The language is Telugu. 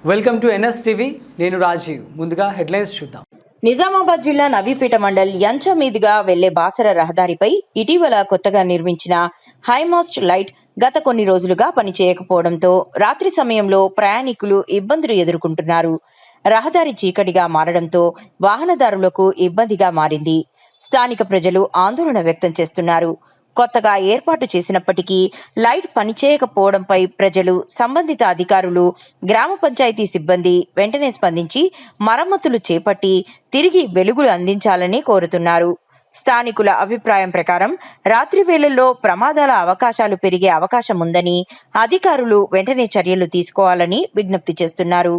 Welcome to NS TV. నేను రాజీవ్. ముందుగా హెడ్లైన్స్ చూద్దాం. నిజామాబాద్ జిల్లా నవీపేట మండల్ యంచ మీదుగా వెళ్లే బాసర రహదారిపై ఇటీవల కొత్తగా నిర్మించిన హైమాస్ట్ లైట్ గత కొన్ని రోజులుగా పనిచేయకపోవడంతో రాత్రి సమయంలో ప్రయాణికులు ఇబ్బందులు ఎదుర్కొంటున్నారు. రహదారి చీకటిగా మారడంతో వాహనదారులకు ఇబ్బందిగా మారింది. స్థానిక ప్రజలు ఆందోళన వ్యక్తం చేస్తున్నారు. కొత్తగా ఏర్పాటు చేసినప్పటికీ లైట్ పనిచేయకపోవడంపై ప్రజలు, సంబంధిత అధికారులు, గ్రామ పంచాయతీ సిబ్బంది వెంటనే స్పందించి మరమ్మతులు చేపట్టి తిరిగి వెలుగులు అందించాలని కోరుతున్నారు. స్థానికుల అభిప్రాయం ప్రకారం రాత్రి వేళల్లో ప్రమాదాల అవకాశాలు పెరిగే అవకాశం ఉందని అధికారులు వెంటనే చర్యలు తీసుకోవాలని విజ్ఞప్తి చేస్తున్నారు.